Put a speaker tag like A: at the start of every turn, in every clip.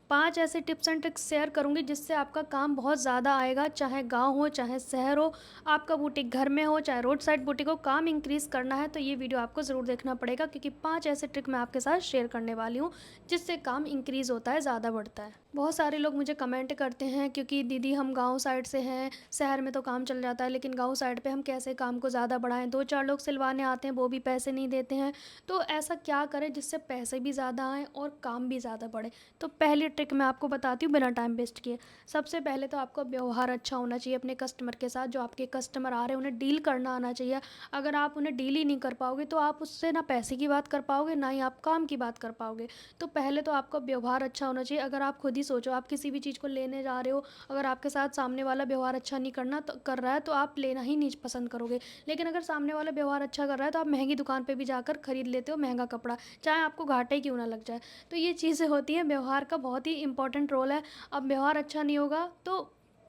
A: 5 ऐसे tips and tricks share करूँगी जिससे आपका काम बहुत ज़्यादा आएगा, चाहे गाँव हो, चाहे शहर हो, आपका बुटीक घर में हो, चाहे रोड साइड बुटीक हो, काम इंक्रीज़ करना है तो ये वीडियो आपको ज़रूर देखना पड़ेगा क्योंकि 5 ऐसे ट्रिक मैं आपके साथ शेयर करने वाली हूँ, जिससे काम इंक्रीज़ होता है, ज़्यादा बढ़ता है। बहुत सारे लोग मुझे कमेंट करते हैं क्योंकि दीदी हम गाँव साइड से हैं, शहर में तो काम चल जाता है लेकिन गाँव साइड पे हम कैसे काम को ज़्यादा बढ़ाएँ? 2-4 लोग सिलवाने आते हैं, वो भी पैसे नहीं देते हैं, तो ऐसा क्या करें जिससे पैसे भी ज़्यादा आएँ और काम भी ज़्यादा बढ़े? तो पहली ट्रिक मैं आपको बताती हूँ बिना टाइम वेस्ट किए। सबसे पहले तो आपका व्यवहार अच्छा होना चाहिए अपने कस्टमर के साथ, जो आपके कस्टमर आ रहे हैं उन्हें डील करना आना चाहिए। अगर आप उन्हें डील ही नहीं कर पाओगे तो आप उससे ना पैसे की बात कर पाओगे, ना ही आप काम की बात कर पाओगे। तो पहले तो आपका व्यवहार अच्छा होना चाहिए। अगर आप खुद ही सोचो, आप किसी भी चीज़ को लेने जा रहे हो, अगर आपके साथ सामने वाला व्यवहार अच्छा नहीं कर रहा है तो आप लेना ही नहीं पसंद करोगे। लेकिन अगर सामने वाला व्यवहार अच्छा कर रहा है तो आप महँगी दुकान पे भी जाकर खरीद लेते हो महँगा कपड़ा, चाहे आपको घाटा ही क्यों ना लग जाए। तो ये चीज़ें होती हैं, व्यवहार का बहुत ही इम्पोर्टेंट रोल है। अब व्यवहार अच्छा नहीं होगा तो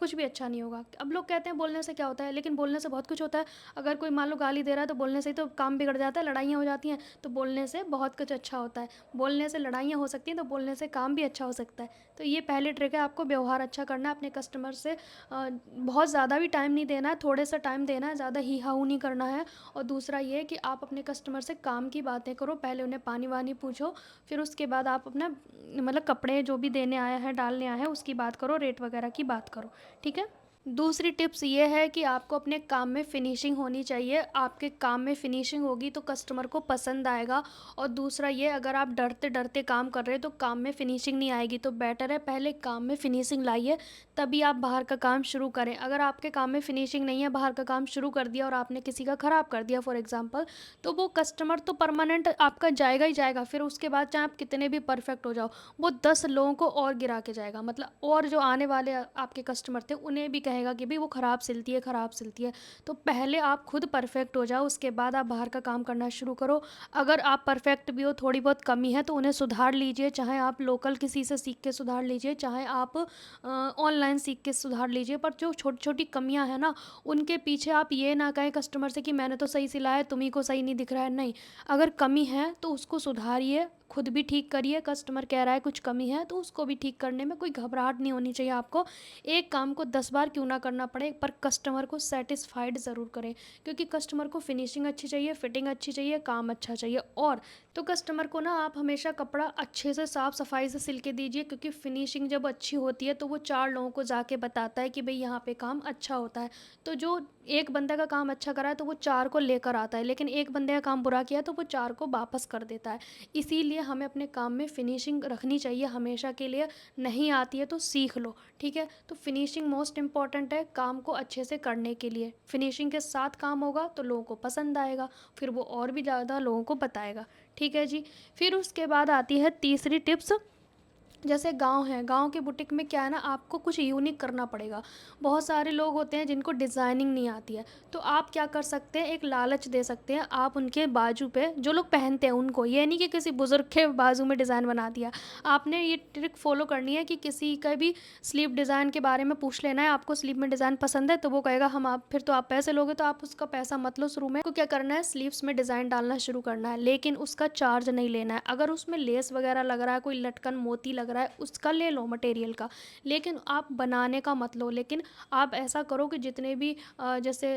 A: कुछ भी अच्छा नहीं होगा। अब लोग कहते हैं बोलने से क्या होता है, लेकिन बोलने से बहुत कुछ होता है। अगर कोई मान लो गाली दे रहा है तो बोलने से ही तो काम बिगड़ जाता है, लड़ाइयाँ हो जाती हैं, तो बोलने से बहुत कुछ अच्छा होता है। बोलने से लड़ाइयाँ हो सकती हैं तो बोलने से काम भी अच्छा हो सकता है। तो ये पहली ट्रिक है, आपको व्यवहार अच्छा करना है अपने कस्टमर से। बहुत ज़्यादा भी टाइम नहीं देना है, थोड़े सा टाइम देना है, ज़्यादा ही-हा-हू नहीं करना है। और दूसरा ये है कि आप अपने कस्टमर से काम की बातें करो, पहले उन्हें पानी-वानी पूछो, फिर उसके बाद आप अपना मतलब कपड़े जो भी देने आया है, डालने आया है उसकी बात करो, रेट वगैरह की बात करो, ठीक है? दूसरी टिप्स ये है कि आपको अपने काम में फिनिशिंग होनी चाहिए। आपके काम में फिनिशिंग होगी तो कस्टमर को पसंद आएगा। और दूसरा ये, अगर आप डरते-डरते काम कर रहे हो तो काम में फिनिशिंग नहीं आएगी, तो बेटर है पहले काम में फिनिशिंग लाइए, तभी आप बाहर का काम शुरू करें। अगर आपके काम में फिनिशिंग नहीं है, बाहर का काम शुरू कर दिया और आपने किसी का ख़राब कर दिया फॉर एग्ज़ाम्पल, तो वो कस्टमर तो परमानेंट आपका जाएगा ही जाएगा। फिर उसके बाद चाहे आप कितने भी परफेक्ट हो जाओ, वो 10 लोगों को और गिरा के जाएगा। मतलब और जो आने वाले आपके कस्टमर थे उन्हें भी कहेगा कि भाई वो ख़राब सिलती है, ख़राब सिलती है। तो पहले आप खुद परफेक्ट हो जाओ, उसके बाद आप बाहर का काम करना शुरू करो। अगर आप परफेक्ट भी हो, थोड़ी बहुत कमी है तो उन्हें सुधार लीजिए, चाहे आप लोकल किसी से सीख के सुधार लीजिए, चाहे आप ऑनलाइन सीख के सुधार लीजिए। पर जो छोटी-छोटी कमियाँ हैं ना, उनके पीछे आप ये ना कहें कस्टमर से कि मैंने तो सही सिला है, तुम्हीं को सही नहीं दिख रहा है। नहीं, अगर कमी है तो उसको सुधारिए, खुद भी ठीक करिए। कस्टमर कह रहा है कुछ कमी है तो उसको भी ठीक करने में कोई घबराहट नहीं होनी चाहिए आपको। एक काम को 10 बार क्यों ना करना पड़े, पर कस्टमर को सैटिस्फाइड ज़रूर करें, क्योंकि कस्टमर को फिनिशिंग अच्छी चाहिए, फिटिंग अच्छी चाहिए, काम अच्छा चाहिए। और तो कस्टमर को ना आप हमेशा कपड़ा अच्छे से साफ-सफाई से सिल के दीजिए, क्योंकि फिनिशिंग जब अच्छी होती है तो वो 4 लोगों को जाके बताता है कि भई यहाँ पे काम अच्छा होता है। तो जो एक बंदे का काम अच्छा करा है तो वो 4 को लेकर आता है, लेकिन एक बंदे का काम बुरा किया तो वो 4 को वापस कर देता है। इसीलिए हमें अपने काम में फिनिशिंग रखनी चाहिए हमेशा के लिए। नहीं आती है तो सीख लो, ठीक है? तो फिनिशिंग मोस्ट इम्पॉर्टेंट है काम को अच्छे से करने के लिए। फिनिशिंग के साथ काम होगा तो लोगों को पसंद आएगा, फिर वो और भी ज़्यादा लोगों को बताएगा, ठीक है जी? फिर उसके बाद आती है तीसरी टिप्स। जैसे गाँव है, गाँव के बुटीक में क्या है ना, आपको कुछ यूनिक करना पड़ेगा। बहुत सारे लोग होते हैं जिनको डिज़ाइनिंग नहीं आती है, तो आप क्या कर सकते हैं, एक लालच दे सकते हैं। आप उनके बाजू पे जो लोग पहनते हैं उनको, ये नहीं कि किसी बुज़ुर्ग के बाजू में डिज़ाइन बना दिया। आपने ये ट्रिक फ़ॉलो करनी है कि किसी का भी स्लीव डिज़ाइन के बारे में पूछ लेना है, आपको स्लीव में डिज़ाइन पसंद है? तो वो कहेगा हम आप फिर तो आप पैसे लोगे, तो आप उसका पैसा मत लो शुरू में। आपको क्या करना है, स्लीव्स में डिज़ाइन डालना शुरू करना है, लेकिन उसका चार्ज नहीं लेना है। अगर उसमें लेस वगैरह लग रहा है, कोई लटकन मोती लग रहा है, उसका ले लो मटेरियल का, लेकिन आप बनाने का मत लो। लेकिन आप ऐसा करो कि जितने भी जैसे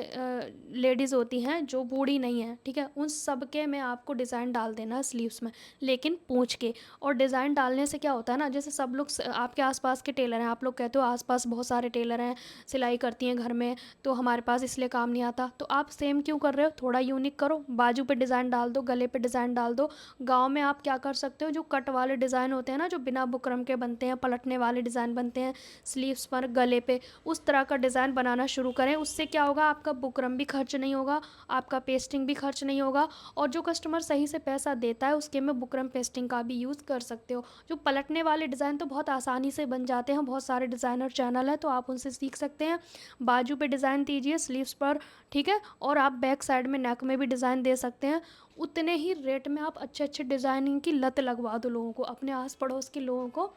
A: लेडीज़ होती हैं जो बूढ़ी नहीं हैं, ठीक है? उन सब के में आपको डिज़ाइन डाल देना है स्लीव्स में, लेकिन पूँछ के। और डिज़ाइन डालने से क्या होता है ना, जैसे सब लोग आपके आसपास के टेलर हैं, आप लोग कहते हो आसपास बहुत सारे टेलर हैं, सिलाई करती हैं घर में, तो हमारे पास इसलिए काम नहीं आता। तो आप सेम क्यों कर रहे हो? थोड़ा यूनिक करो, बाजू पे डिज़ाइन डाल दो, गले पे डिज़ाइन डाल दो। गाँव में आप क्या कर सकते हो, जो कट वाले डिज़ाइन होते हैं ना, जो बिना बुकरम के बनते हैं, पलटने वाले डिज़ाइन बनते हैं स्लीव्स पर, गले पे, उस तरह का डिज़ाइन बनाना शुरू करें। उससे क्या होगा, आपका बुकरम भी खर्च नहीं होगा, आपका पेस्टिंग भी खर्च नहीं होगा, और जो कस्टमर सही से पैसा देता है उसके में बुकरम पेस्टिंग का भी यूज़ कर सकते हो। जो पलटने वाले डिज़ाइन तो बहुत आसानी से बन जाते हैं, बहुत सारे डिज़ाइनर चैनल है तो आप उनसे सीख सकते हैं। बाजू पे डिज़ाइन दीजिए स्लीव्स पर, ठीक है? और आप बैक साइड में नेक में भी डिज़ाइन दे सकते हैं। उतने ही रेट में आप अच्छे-अच्छे डिज़ाइनिंग की लत लगवा दो लोगों को, अपने आस-पड़ोस के लोगों को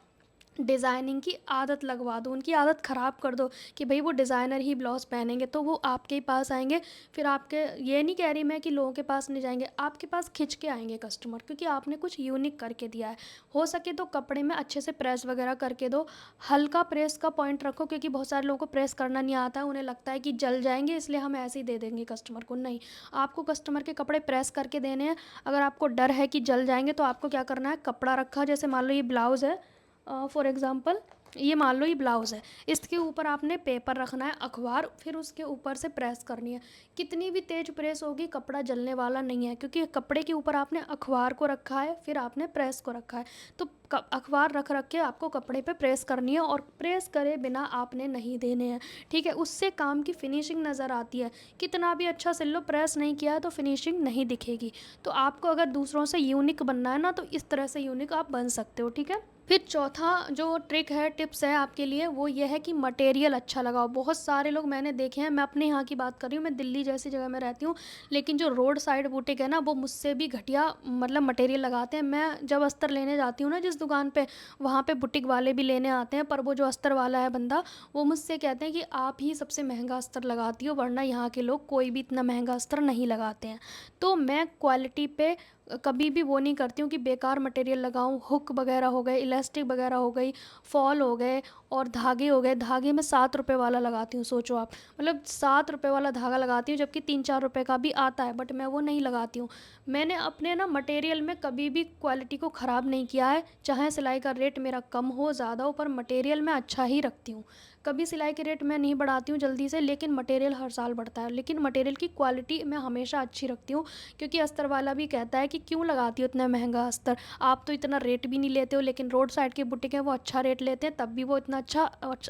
A: डिज़ाइनिंग की आदत लगवा दो, उनकी आदत ख़राब कर दो कि भई वो डिज़ाइनर ही ब्लाउज़ पहनेंगे, तो वो आपके ही पास आएँगे। फिर आपके, ये नहीं कह रही मैं कि लोगों के पास नहीं जाएँगे, आपके पास खिंच के आएँगे कस्टमर, क्योंकि आपने कुछ यूनिक करके दिया है। हो सके तो कपड़े में अच्छे से प्रेस वग़ैरह करके दो, हल्का प्रेस का पॉइंट रखो, क्योंकि बहुत सारे लोगों को प्रेस करना नहीं आता है, उन्हें लगता है कि जल जाएँगे इसलिए हम ऐसे ही दे देंगे कस्टमर को। नहीं, आपको कस्टमर के कपड़े प्रेस करके देने हैं। अगर आपको डर है कि जल जाएँगे तो आपको क्या करना है, कपड़ा रखा, जैसे मान लो ये ब्लाउज़ है, फॉर एग्ज़ाम्पल ये मान लो ये ब्लाउज़ है, इसके ऊपर आपने पेपर रखना है, अखबार, फिर उसके ऊपर से प्रेस करनी है। कितनी भी तेज़ प्रेस होगी कपड़ा जलने वाला नहीं है, क्योंकि कपड़े के ऊपर आपने अखबार को रखा है, फिर आपने प्रेस को रखा है। तो अखबार रख रख के आपको कपड़े पे प्रेस करनी है, और प्रेस करे बिना आपने नहीं देने हैं, ठीक है। उससे काम की फिनिशिंग नज़र आती है। कितना भी अच्छा सिल लो, प्रेस नहीं किया है तो फिनिशिंग नहीं दिखेगी। तो आपको अगर दूसरों से यूनिक बनना है ना, तो इस तरह से यूनिक आप बन सकते हो, ठीक है। फिर चौथा जो ट्रिक है, टिप्स है आपके लिए, वो ये है कि मटेरियल अच्छा लगाओ। बहुत सारे लोग मैंने देखे हैं, मैं अपने यहाँ की बात कर रही हूँ, मैं दिल्ली जैसी जगह में रहती हूँ, लेकिन जो रोड साइड बुटीक है ना, वो मुझसे भी घटिया मतलब मटेरियल लगाते हैं। मैं जब अस्तर लेने जाती हूँ ना जिस दुकान पे, वहाँ पे बुटीक वाले भी लेने आते हैं, पर वो जो अस्तर वाला है बंदा, वो मुझसे कहते हैं कि आप ही सबसे महंगा अस्तर लगाती हो, वरना यहाँ के लोग कोई भी इतना महंगा अस्तर नहीं लगाते हैं। तो मैं क्वालिटी पे कभी भी वो नहीं करती हूँ कि बेकार मटेरियल लगाऊँ। हुक वगैरह हो गए, इलास्टिक वगैरह हो गई, फॉल हो गए, और धागे हो गए। धागे मैं 7 रुपए वाला लगाती हूँ, सोचो आप, मतलब 7 रुपए वाला धागा लगाती हूँ, जबकि 3-4 रुपए का भी आता है, बट मैं वो नहीं लगाती हूँ। मैंने अपने ना मटेरियल में कभी भी क्वालिटी को ख़राब नहीं किया है, चाहे सिलाई का रेट मेरा कम हो ज़्यादा हो, पर मटेरियल मैं अच्छा ही रखती हूँ। कभी सिलाई के रेट मैं नहीं बढ़ाती हूँ जल्दी से, लेकिन मटेरियल हर साल बढ़ता है, लेकिन मटेरियल की क्वालिटी मैं हमेशा अच्छी रखती हूँ। क्योंकि अस्तर वाला भी कहता है कि क्यों लगाती हो इतना महंगा अस्तर, आप तो इतना रेट भी नहीं लेते हो, लेकिन रोड साइड के बुटीक हैं वो अच्छा रेट लेते हैं, तब भी वो इतना अच्छा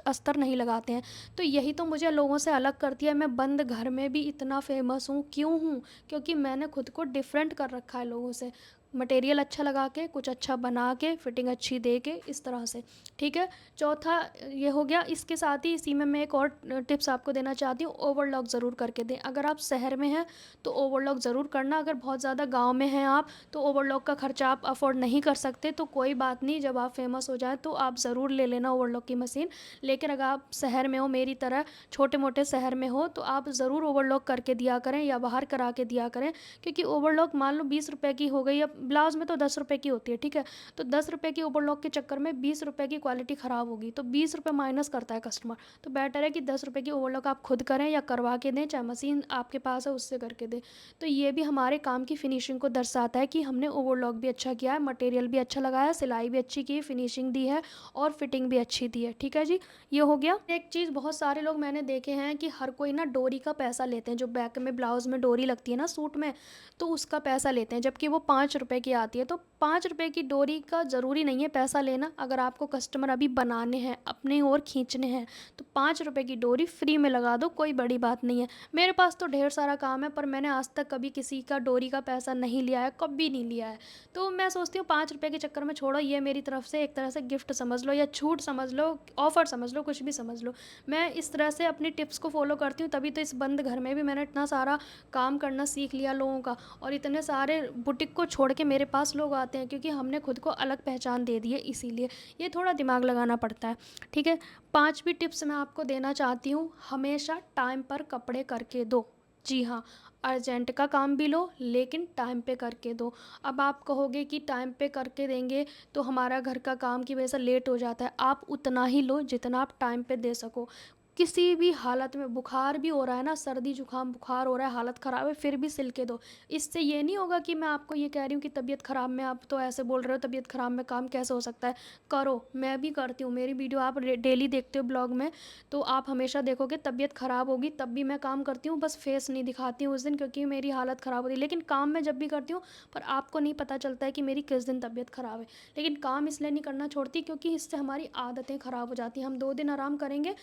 A: अस्तर नहीं लगाते हैं। तो यही तो मुझे लोगों से अलग करती है। मैं बंद घर में भी इतना फेमस हूँ, क्यों हूँ? क्योंकि मैंने खुद को डिफरेंट कर रखा है लोगों से। मटेरियल अच्छा लगा के, कुछ अच्छा बना के, फिटिंग अच्छी दे के, इस तरह से, ठीक है। चौथा ये हो गया। इसके साथ ही इसी में मैं एक और टिप्स आपको देना चाहती हूँ, ओवरलॉक ज़रूर करके दें। अगर आप शहर में हैं तो ओवरलॉक ज़रूर करना। अगर बहुत ज़्यादा गांव में हैं आप, तो ओवरलॉक का खर्चा आप अफोर्ड नहीं कर सकते, तो कोई बात नहीं, जब आप फेमस हो जाए तो आप ज़रूर ले लेना ओवरलॉक की मशीन। लेकिन अगर आप शहर में हो, मेरी तरह छोटे मोटे शहर में हो, तो आप ज़रूर ओवरलॉक करके दिया करें या बाहर करा के दिया करें। क्योंकि ओवरलॉक मान लो 20 रुपये की हो गई, अब ब्लाउज़ में तो 10 रुपये की होती है, ठीक है। तो 10 रुपये की ओवरलॉक के चक्कर में 20 रुपये की क्वालिटी ख़राब होगी, तो 20 रुपये माइनस करता है कस्टमर। तो बेटर है कि 10 रुपये की ओवरलॉक आप खुद करें या करवा के दें, चाहे मशीन आपके पास है उससे करके दें। तो ये भी हमारे काम की फिनिशिंग को दर्शाता है कि हमने ओवरलॉक भी अच्छा किया है, मटेरियल भी अच्छा लगाया, सिलाई भी अच्छी की, फिनिशिंग दी है, और फिटिंग भी अच्छी दी है, ठीक है जी। ये हो गया। एक चीज़ बहुत सारे लोग मैंने देखे हैं कि हर कोई ना डोरी का पैसा लेते हैं, जो बैक में ब्लाउज़ में डोरी लगती है ना सूट में, तो उसका पैसा लेते हैं, जबकि वो 5 रुपये की आती है। तो 5 रुपये की डोरी का ज़रूरी नहीं है पैसा लेना। अगर आपको कस्टमर अभी बनाने हैं, अपने ओर खींचने हैं, तो 5 रुपये की डोरी फ्री में लगा दो, कोई बड़ी बात नहीं है। मेरे पास तो ढेर सारा काम है, पर मैंने आज तक कभी किसी का डोरी का पैसा नहीं लिया है, कभी नहीं लिया है। तो मैं सोचती हूँ 5 रुपये के चक्कर में छोड़ो, ये मेरी तरफ से एक तरह से गिफ्ट समझ लो, या छूट समझ लो, ऑफ़र समझ लो, कुछ भी समझ लो। मैं इस तरह से अपनी टिप्स को फॉलो करती हूँ, तभी तो इस बंद घर में भी मैंने इतना सारा काम करना सीख लिया लोगों का, और इतने सारे बुटीक को छोड़ के मेरे पास लोग आते हैं, क्योंकि हमने खुद को अलग पहचान दे दी है, इसीलिए ये थोड़ा दिमाग लगाना पड़ता है, ठीक है। पांचवी टिप्स मैं आपको देना चाहती हूँ, हमेशा टाइम पर कपड़े करके दो। जी हाँ, अर्जेंट का काम भी लो, लेकिन टाइम पे करके दो। अब आप कहोगे कि टाइम पे करके देंगे तो हमारा घर का काम की वजह से लेट हो जाता है। आप उतना ही लो जितना आप टाइम पे दे सको। किसी भी हालत में, बुखार भी हो रहा है ना, सर्दी जुकाम बुखार हो रहा है, हालत ख़राब है, फिर भी सिल के दो। इससे ये नहीं होगा कि मैं आपको ये कह रही हूँ कि तबीयत ख़राब में आप तो ऐसे बोल रहे हो, तबीयत ख़राब में काम कैसे हो सकता है। करो, मैं भी करती हूँ, मेरी वीडियो आप डेली देखते हो ब्लॉग में, तो आप हमेशा देखोगे तबीयत ख़राब होगी तब भी मैं काम करती हूँ, बस फेस नहीं दिखाती हूँ उस दिन, क्योंकि मेरी हालत ख़राब होती है। लेकिन काम मैं जब भी करती हूँ, पर आपको नहीं पता चलता है कि मेरी किस दिन तबीयत ख़राब है। लेकिन काम इसलिए नहीं करना छोड़ती क्योंकि इससे हमारी आदतें ख़राब हो जाती हैं। हम 2 दिन आराम करेंगे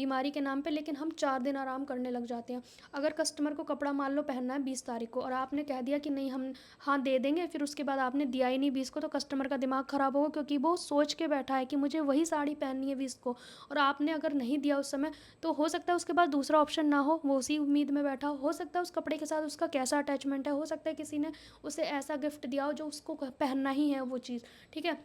A: बीमारी के नाम पे, लेकिन हम 4 दिन आराम करने लग जाते हैं। अगर कस्टमर को कपड़ा मान लो पहनना है 20 तारीख को, और आपने कह दिया कि नहीं हम हाँ दे देंगे, फिर उसके बाद आपने दिया ही नहीं 20 को, तो कस्टमर का दिमाग ख़राब होगा, क्योंकि वो सोच के बैठा है कि मुझे वही साड़ी पहननी है 20 को, और आपने अगर नहीं दिया उस समय, तो हो सकता है उसके पास दूसरा ऑप्शन ना हो, वो उसी उम्मीद में बैठा हो सकता है उस कपड़े के साथ उसका कैसा अटैचमेंट है, हो सकता है किसी ने उसे ऐसा गिफ्ट दिया हो जो उसको पहनना ही है वो चीज़, ठीक है।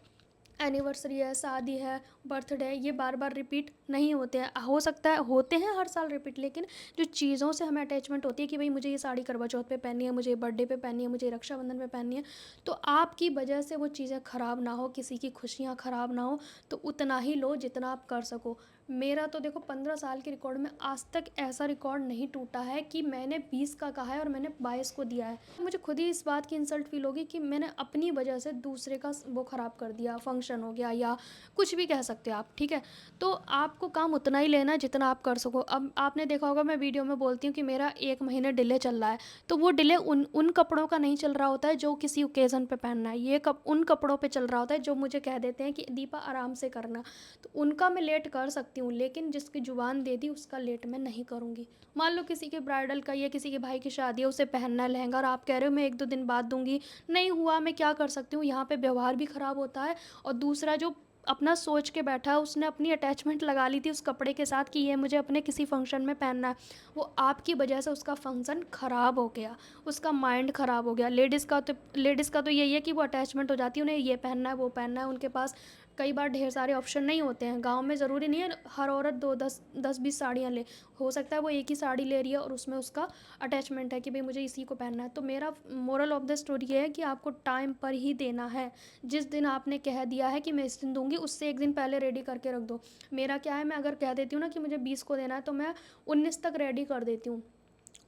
A: एनिवर्सरी है, शादी है, बर्थडे, ये बार बार रिपीट नहीं होते हैं। हो सकता है होते हैं हर साल रिपीट, लेकिन जो चीज़ों से हमें अटैचमेंट होती है कि भाई मुझे ये साड़ी करवा चौथ पे पहननी है, मुझे ये बर्थडे पे पहननी है, मुझे रक्षाबंधन पे पहननी है, तो आपकी वजह से वो चीज़ें ख़राब ना हो, किसी की खुशियाँ ख़राब ना हो, तो उतना ही लो जितना आप कर सको। मेरा तो देखो 15 साल के रिकॉर्ड में आज तक ऐसा रिकॉर्ड नहीं टूटा है कि मैंने 20 का कहा है और मैंने 22 को दिया है। मुझे खुद ही इस बात की इंसल्ट फील होगी कि मैंने अपनी वजह से दूसरे का वो ख़राब कर दिया, फंक्शन हो गया या कुछ भी कह सकते हो आप, ठीक है। तो आपको काम उतना ही लेना है जितना आप कर सको। अब आपने देखा होगा मैं वीडियो में बोलती हूँ कि मेरा 1 महीने डिले चल रहा है, तो वो डिले उन उन कपड़ों का नहीं चल रहा होता है जो किसी ओकेज़न पे पहनना है, ये उन कपड़ों पे चल रहा होता है जो मुझे कह देते हैं कि दीपा आराम से करना। तो उनका मैं लेट कर सकती हूँ, लेकिन जिसकी जुबान दे दी उसका लेट मैं नहीं करूँगी। मान लो किसी के ब्राइडल का या किसी के भाई की शादी है, उसे पहनना है लहंगा, और आप कह रहे हो मैं 1-2 दिन बाद दूंगी, नहीं हुआ, मैं क्या कर सकती हूँ। यहाँ पे व्यवहार भी ख़राब होता है, और दूसरा जो अपना सोच के बैठा है, उसने अपनी अटैचमेंट लगा ली थी उस कपड़े के साथ कि ये मुझे अपने किसी फंक्शन में पहनना है, वो आपकी वजह से उसका फंक्शन ख़राब हो गया, उसका माइंड ख़राब हो गया। लेडीज़ का तो यही है कि वो अटैचमेंट हो जाती है, उन्हें ये पहनना है वो पहनना है, उनके पास कई बार ढेर सारे ऑप्शन नहीं होते हैं। गांव में ज़रूरी नहीं है हर औरत 10-20 साड़ियाँ ले, हो सकता है वो एक ही साड़ी ले रही है और उसमें उसका अटैचमेंट है कि भाई मुझे इसी को पहनना है। तो मेरा मोरल ऑफ द स्टोरी ये है कि आपको टाइम पर ही देना है। जिस दिन आपने कह दिया है कि मैं इस दिन दूंगी, उससे एक दिन पहले रेडी करके रख दो। मेरा क्या है, मैं अगर कह देती हूँ ना कि मुझे 20 को देना है, तो मैं 19 तक रेडी कर देती हूँ,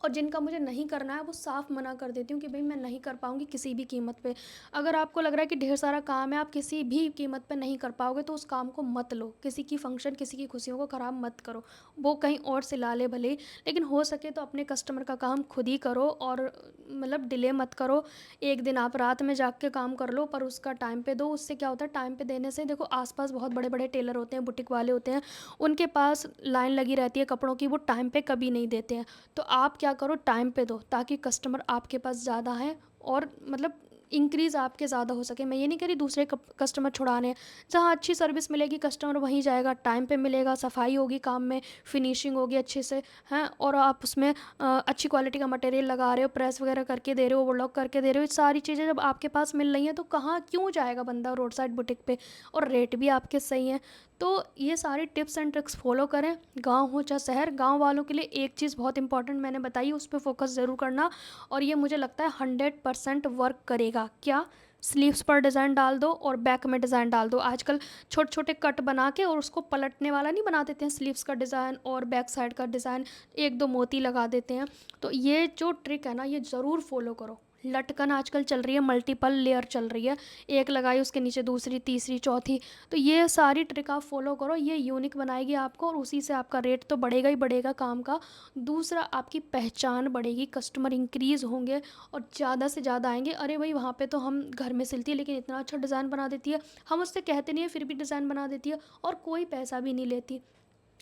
A: और जिनका मुझे नहीं करना है वो साफ़ मना कर देती हूँ कि भाई मैं नहीं कर पाऊँगी किसी भी कीमत पे। अगर आपको लग रहा है कि ढेर सारा काम है, आप किसी भी कीमत पे नहीं कर पाओगे, तो उस काम को मत लो। किसी की फंक्शन, किसी की खुशियों को ख़राब मत करो। वो कहीं और से ला ले भले, लेकिन हो सके तो अपने कस्टमर का काम खुद ही करो, और मतलब डिले मत करो। एक दिन आप रात में जाग के काम कर लो, पर उसका टाइम पे दो। उससे क्या होता है, टाइम पे देने से देखो आसपास बहुत बड़े बड़े टेलर होते हैं, बुटीक वाले होते हैं, उनके पास लाइन लगी रहती है कपड़ों की, वो टाइम पे कभी नहीं देते हैं। तो आप क्या करो, टाइम पे दो, ताकि कस्टमर आपके पास ज़्यादा हैं, और मतलब इंक्रीज़ आपके ज़्यादा हो सके। मैं ये नहीं कह रही दूसरे कस्टमर छुड़ाने हैं, जहाँ अच्छी सर्विस मिलेगी कस्टमर वहीं जाएगा, टाइम पे मिलेगा, सफाई होगी काम में, फिनिशिंग होगी अच्छे से, हैं, और आप उसमें अच्छी क्वालिटी का मटेरियल लगा रहे हो, प्रेस वगैरह करके दे रहे हो, ओवरलॉक करके दे रहे हो, ये सारी चीज़ें जब आपके पास मिल रही हैं तो कहाँ क्यों जाएगा बंदा रोड साइड बुटीक पे, और रेट भी आपके सही हैं। तो ये सारी टिप्स एंड ट्रिक्स फॉलो करें, गांव हो चाहे शहर। गांव वालों के लिए एक चीज़ बहुत इंपॉर्टेंट मैंने बताई, उस पर फोकस ज़रूर करना, और ये मुझे लगता है 100% वर्क करेगा। क्या, स्लीव्स पर डिज़ाइन डाल दो और बैक में डिज़ाइन डाल दो। आजकल छोटे छोटे कट बना के और उसको पलटने वाला नहीं बना देते हैं, स्लीव्स का डिज़ाइन और बैक साइड का डिज़ाइन, एक दो मोती लगा देते हैं। तो ये जो ट्रिक है ना, ये ज़रूर फॉलो करो। लटकन आजकल चल रही है, मल्टीपल लेयर चल रही है, एक लगाई उसके नीचे दूसरी, तीसरी, चौथी। तो ये सारी ट्रिक आप फॉलो करो, ये यूनिक बनाएगी आपको, और उसी से आपका रेट तो बढ़ेगा ही बढ़ेगा काम का। दूसरा, आपकी पहचान बढ़ेगी, कस्टमर इंक्रीज़ होंगे और ज़्यादा से ज़्यादा आएंगे। अरे भाई वहाँ पे तो हम घर में सिलती है, लेकिन इतना अच्छा डिज़ाइन बना देती है, हम उससे कहते नहीं है फिर भी डिज़ाइन बना देती है, और कोई पैसा भी नहीं लेती।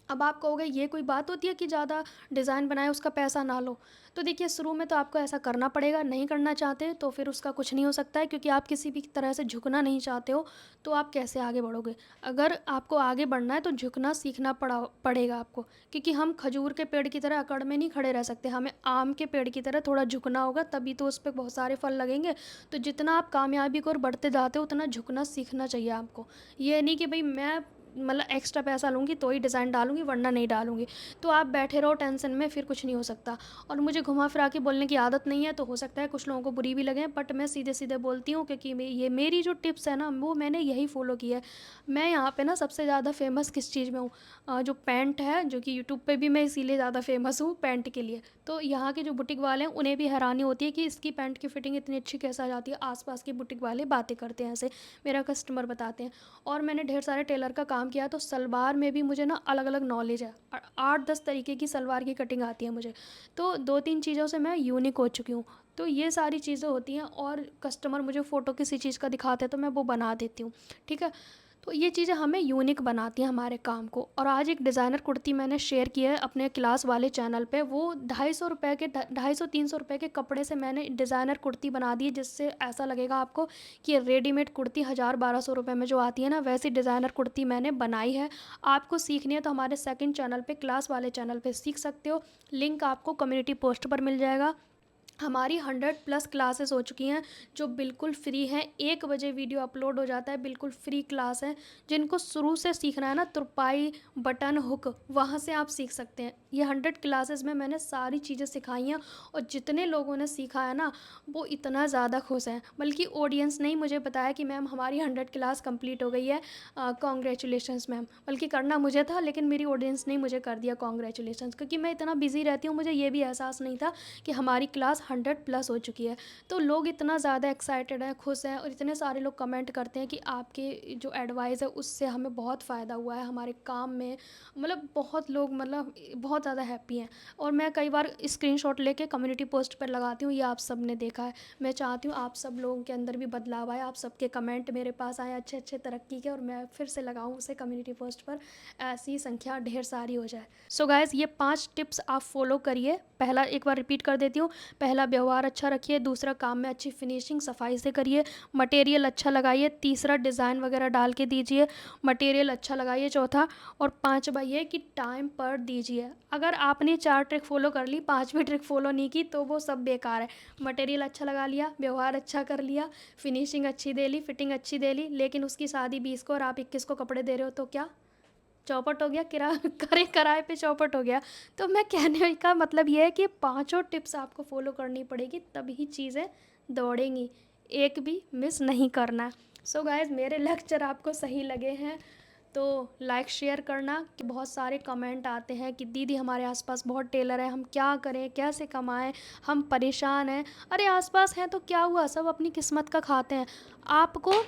A: अब आप कहोगे ये कोई बात होती है कि ज़्यादा डिज़ाइन बनाए उसका पैसा ना लो। तो देखिए, शुरू में तो आपको ऐसा करना पड़ेगा, नहीं करना चाहते तो फिर उसका कुछ नहीं हो सकता है, क्योंकि आप किसी भी तरह से झुकना नहीं चाहते हो, तो आप कैसे आगे बढ़ोगे। अगर आपको आगे बढ़ना है तो झुकना सीखना पड़ेगा आपको, क्योंकि हम खजूर के पेड़ की तरह अकड़ में नहीं खड़े रह सकते, हमें आम के पेड़ की तरह थोड़ा झुकना होगा, तभी तो उस पर बहुत सारे फल लगेंगे। तो जितना आप कामयाबी को और बढ़ते जाते हो, उतना झुकना सीखना चाहिए आपको। ये नहीं कि भाई मैं मतलब एक्स्ट्रा पैसा लूँगी तो ही डिज़ाइन डालूँगी, वरना नहीं डालूँगी। तो आप बैठे रहो टेंशन में, फिर कुछ नहीं हो सकता। और मुझे घुमा फिरा के बोलने की आदत नहीं है, तो हो सकता है कुछ लोगों को बुरी भी लगे, बट मैं सीधे सीधे बोलती हूँ, क्योंकि ये मेरी जो टिप्स है ना, वो मैंने यही फॉलो की है। मैं यहाँ पे ना सबसे ज़्यादा फेमस किस चीज़ में हूँ, जो पैंट है, जो कि यूट्यूब पे भी मैं इसीलिए ज़्यादा फेमस हूँ पैंट के लिए। तो यहाँ के जो बुटीक वाले हैं उन्हें भी हैरानी होती है कि इसकी पैंट की फिटिंग इतनी अच्छी कैसे आ जाती है। आसपास के बुटीक वाले बातें करते हैं ऐसे, मेरा कस्टमर बताते हैं। और मैंने ढेर सारे टेलर का काम किया, तो सलवार में भी मुझे ना अलग अलग नॉलेज है, 8-10 तरीके की सलवार की कटिंग आती है मुझे। तो 2-3 चीज़ों से मैं यूनिक हो चुकी हूँ। तो ये सारी चीज़ें होती हैं, और कस्टमर मुझे फ़ोटो किसी चीज़ का दिखाते हैं तो मैं वो बना देती हूँ, ठीक है। तो ये चीज़ें हमें यूनिक बनाती हैं हमारे काम को। और आज एक डिज़ाइनर कुर्ती मैंने शेयर की है अपने क्लास वाले चैनल पे, वो 250 रुपये के 250-300 रुपये के कपड़े से मैंने डिज़ाइनर कुर्ती बना दी है, जिससे ऐसा लगेगा आपको कि रेडीमेड कुर्ती 1000-1200 रुपये में जो आती है ना, वैसी डिज़ाइनर कुर्ती मैंने बनाई है। आपको सीखनी है तो हमारे सेकंड चैनल पे, क्लास वाले चैनल पे सीख सकते हो। लिंक आपको कम्युनिटी पोस्ट पर मिल जाएगा। हमारी 100+ क्लासेस हो चुकी हैं जो बिल्कुल फ्री हैं। 1 बजे वीडियो अपलोड हो जाता है, बिल्कुल फ्री क्लास है। जिनको शुरू से सीखना है ना, तुरपाई, बटन, हुक, वहाँ से आप सीख सकते हैं। ये 100 क्लासेस में मैंने सारी चीज़ें सिखाई हैं और जितने लोगों ने सीखा है ना, वो इतना ज़्यादा खुश हैं। बल्कि ऑडियंस ने ही मुझे बताया कि मैम हमारी 100 क्लास कंप्लीट हो गई है, कांग्रेचुलेशंस मैम। बल्कि करना मुझे था, लेकिन मेरी ऑडियंस ने ही मुझे कर दिया कांग्रेचुलेशंस, क्योंकि मैं इतना बिज़ी रहती हूँ, मुझे ये भी एहसास नहीं था कि हमारी क्लास 100+ हो चुकी है। तो लोग इतना ज़्यादा एक्साइटेड हैं, खुश हैं, और इतने सारे लोग कमेंट करते हैं कि आपके जो एडवाइस है उससे हमें बहुत फ़ायदा हुआ है हमारे काम में। मतलब बहुत लोग, मतलब बहुत ज़्यादा हैप्पी हैं। और मैं कई बार स्क्रीनशॉट लेके कम्युनिटी पोस्ट पर लगाती हूँ, ये आप सब ने देखा है। मैं चाहती हूँ आप सब लोगों के अंदर भी बदलाव आए, आप सबके कमेंट मेरे पास आए अच्छे अच्छे तरक्की के, और मैं फिर से लगाऊँ उसे कम्युनिटी पोस्ट पर, ऐसी संख्या ढेर सारी हो जाए। सो गाइज़, ये 5 टिप्स आप फॉलो करिए। पहला, एक बार रिपीट कर देती हूँ। पहला, व्यवहार अच्छा रखिए। दूसरा, काम में अच्छी फिनिशिंग सफाई से करिए। मटेरियल अच्छा लगाइए। तीसरा, डिज़ाइन वगैरह डाल के दीजिए, मटेरियल अच्छा लगाइए। चौथा और पांचवा ये कि टाइम पर दीजिए। अगर आपने 4 ट्रिक फॉलो कर ली, 5वीं ट्रिक फॉलो नहीं की, तो वो सब बेकार है। मटेरियल अच्छा लगा लिया, व्यवहार अच्छा कर लिया, फिनिशिंग अच्छी दे ली, फिटिंग अच्छी दे ली, लेकिन उसकी शादी 20 को और आप 21 को कपड़े दे रहे हो, तो क्या चौपट हो गया? किराए पे चौपट हो गया। तो मैं कहने का मतलब ये है कि पांचों टिप्स आपको फॉलो करनी पड़ेगी, तभी चीज़ें दौड़ेंगी। एक भी मिस नहीं करना। सो गाइज, मेरे लेक्चर आपको सही लगे हैं तो लाइक शेयर करना। कि बहुत सारे कमेंट आते हैं कि दीदी हमारे आसपास बहुत टेलर हैं, हम क्या करें, कैसे कमाएं, हम परेशान हैं। अरे आसपास हैं तो क्या हुआ, सब अपनी किस्मत का खाते हैं। आपको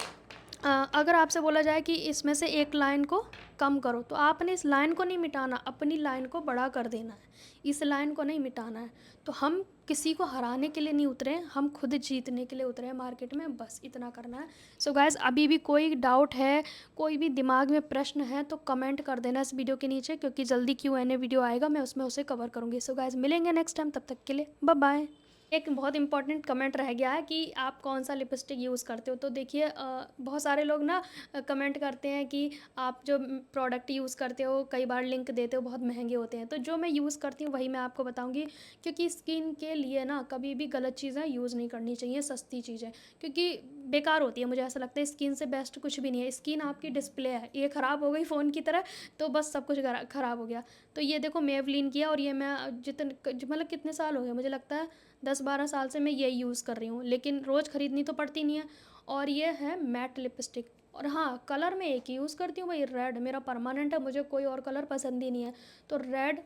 A: अगर आपसे बोला जाए कि इसमें से एक लाइन को कम करो, तो आपने इस लाइन को नहीं मिटाना, अपनी लाइन को बड़ा कर देना है। इस लाइन को नहीं मिटाना है। तो हम किसी को हराने के लिए नहीं उतरे हैं, हम खुद जीतने के लिए उतरे हैं मार्केट में, बस इतना करना है। सो गाइस, अभी भी कोई डाउट है, कोई भी दिमाग में प्रश्न है, तो कमेंट कर देना इस वीडियो के नीचे, क्योंकि जल्दी Q&A वीडियो आएगा, मैं उसमें उसे कवर करूँगी। सो गाइस, मिलेंगे नेक्स्ट टाइम, तब तक के लिए बाय बाय। एक बहुत इंपॉर्टेंट कमेंट रह गया है कि आप कौन सा लिपस्टिक यूज़ करते हो। तो देखिए, बहुत सारे लोग ना कमेंट करते हैं कि आप जो प्रोडक्ट यूज़ करते हो, कई बार लिंक देते हो, बहुत महंगे होते हैं। तो जो मैं यूज़ करती हूँ वही मैं आपको बताऊँगी, क्योंकि स्किन के लिए ना कभी भी गलत चीज़ें यूज़ नहीं करनी चाहिए, सस्ती चीज़ें, क्योंकि बेकार होती है। मुझे ऐसा लगता है स्किन से बेस्ट कुछ भी नहीं है। स्किन आपकी डिस्प्ले है, ये ख़राब हो गई फ़ोन की तरह तो बस सब कुछ ख़राब हो गया। तो ये देखो, मेवलिन किया, और ये मैं जितने, मतलब कितने साल हो गए, मुझे लगता है 10-12 साल से मैं ये यूज़ कर रही हूँ, लेकिन रोज़ ख़रीदनी तो पड़ती नहीं है। और ये है मैट लिपस्टिक। और हाँ, कलर मैं एक ही यूज़ करती हूँ भाई, रेड मेरा परमानेंट है, मुझे कोई और कलर पसंद ही नहीं है। तो रेड,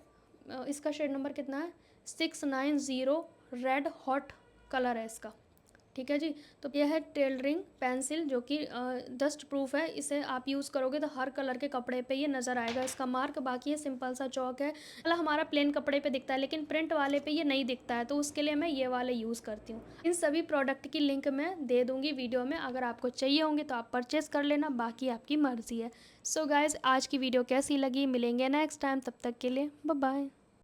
A: इसका शेड नंबर कितना है, 690, रेड हॉट कलर है इसका। ठीक है जी। तो यह है टेलरिंग पेंसिल, जो कि डस्ट प्रूफ है। इसे आप यूज़ करोगे तो हर कलर के कपड़े पे ये नज़र आएगा इसका मार्क। बाकी ये सिंपल सा चौक है, मतलब हमारा प्लेन कपड़े पे दिखता है, लेकिन प्रिंट वाले पे ये नहीं दिखता है, तो उसके लिए मैं ये वाले यूज़ करती हूँ। इन सभी प्रोडक्ट की लिंक मैं दे दूँगी वीडियो में, अगर आपको चाहिए होंगे तो आप परचेज़ कर लेना, बाकी आपकी मर्ज़ी है। सो गाइज़, आज की वीडियो कैसी लगी, मिलेंगे नेक्स्ट टाइम, तब तक के लिए बाय बाय।